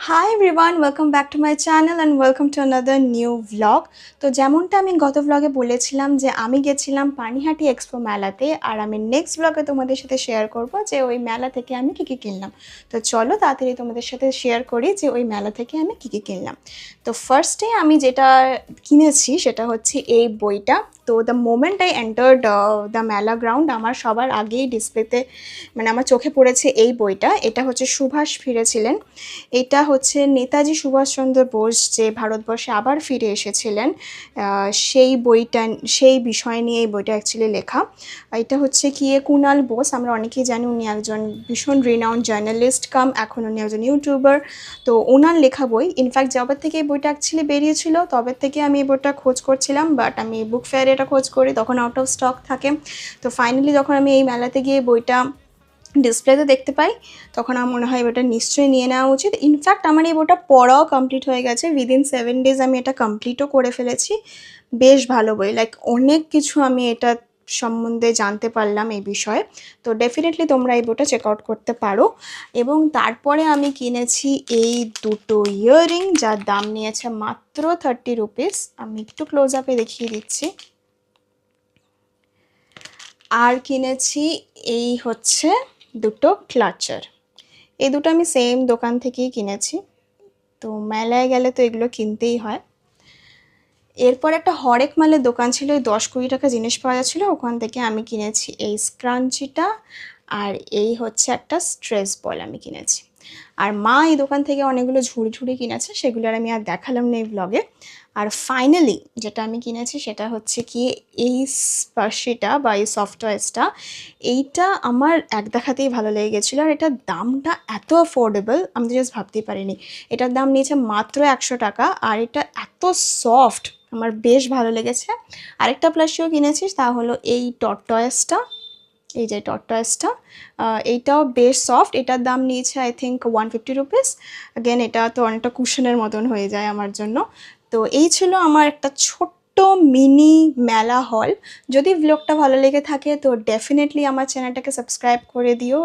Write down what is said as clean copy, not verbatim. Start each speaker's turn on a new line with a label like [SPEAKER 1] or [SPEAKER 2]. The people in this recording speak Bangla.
[SPEAKER 1] Hi everyone, welcome back to my channel and welcome to another new vlog. তো যেমনটা আমি গত ভ্লগে বলেছিলাম যে আমি গেছিলাম পানিহাটি এক্সপো মেলাতে, আর আমি নেক্সট ভ্লগে তোমাদের সাথে শেয়ার করব যে ওই মেলা থেকে আমি কী কী কিনলাম। তো চলো তাড়াতাড়ি তোমাদের সাথে শেয়ার করি যে ওই মেলা থেকে আমি কী কী কিনলাম। তো ফার্স্টে আমি যেটা কিনেছি সেটা হচ্ছে এই বইটা। তো the moment I entered the মেলা গ্রাউন্ড, আমার সবার আগেই ডিসপ্লেতে মানে আমার চোখে পড়েছে এই বইটা। এটা হচ্ছে সুভাষ ফিরেছিলেন। এটা হচ্ছে নেতাজি সুভাষচন্দ্র বোস যে ভারতবর্ষে আবার ফিরে এসেছিলেন, সেই বইটা, সেই বিষয় নিয়ে এই বইটা অ্যাকচুয়ালি লেখা। এটা হচ্ছে কি কুণাল বোস, আমরা অনেকেই জানি উনি একজন ভীষণ রিনাউন্ড জার্নালিস্ট কাম, এখন উনি একজন ইউটিউবার। তো ওনার লেখা বই। ইনফ্যাক্ট যবে থেকে এই বইটা অ্যাকচুয়ালি বেরিয়েছিল তবে থেকে আমি এই বইটা খোঁজ করছিলাম, বাট আমি বুক ফেয়ারে এটা খোঁজ করি, তখন আউট অফ স্টক থাকে। তো ফাইনালি যখন আমি এই মেলাতে গিয়ে বইটা ডিসপ্লেতে দেখতে পাই তখন আমার মনে হয় বইটা নিশ্চয়ই নিয়ে নেওয়া উচিত। ইনফ্যাক্ট আমার এই বইটা পড়াও কমপ্লিট হয়ে গেছে, উইদিন 7 days আমি এটা কমপ্লিটও করে ফেলেছি। বেশ ভালো বই, লাইক অনেক কিছু আমি এটা সম্বন্ধে জানতে পারলাম এই বিষয়ে। তো ডেফিনেটলি তোমরা এই বইটা চেক আউট করতে পারো। এবং তারপরে আমি কিনেছি এই দুটো ইয়াররিং, যার দাম নিয়েছে মাত্র 30 rupees। আমি একটু ক্লোজ আপে দেখিয়ে দিচ্ছি। আর কিনেছি এই হচ্ছে দুটো ক্লাচার। এই দুটো আমি সেম দোকান থেকেই কিনেছি, তো মেলায় গেলে তো এগুলো কিনতেই হয়। এরপর একটা হরেক মালের দোকান ছিল, ওই 10-20 টাকা জিনিস পাওয়া যাচ্ছিলো, ওখান থেকে আমি কিনেছি এই স্ক্রাঞ্চিটা আর এই হচ্ছে একটা স্ট্রেস বল আমি কিনেছি। আর মা এই দোকান থেকে অনেকগুলো ঝুড়ি ঝুড়ি কিনেছে, সেগুলো আর আমি আর দেখালাম না এই ব্লগে। আর ফাইনালি যেটা আমি কিনেছি সেটা হচ্ছে কি এই স্পার্শিটা বা এই সফটওয়্যারসটা। এইটা আমার এক দেখাতেই ভালো লেগে গেছিলো, আর এটার দামটা এত অ্যাফোর্ডেবল আমি তো জাস্ট ভাবতেই পারিনি। এটার দাম নিয়েছে মাত্র 100 টাকা, আর এটা এত সফট, আমার বেশ ভালো লেগেছে। আরেকটা প্লাসিও কিনেছিস, তা হলো এই টর্টয়েসটা, এই যে টর্টয়েসটা, এইটাও বেশ সফট। এটার দাম নিয়েছে আই থিঙ্ক 150 rupees। অ্যাগেন এটা তো অনেকটা কুশনের মতন হয়ে যায় আমার জন্য। তো এই ছিল আমার একটা ছোট্ট মিনি মেলা হল। যদি ব্লগটা ভালো লেগে থাকে তো ডেফিনেটলি আমার চ্যানেলটাকে সাবস্ক্রাইব করে দিও।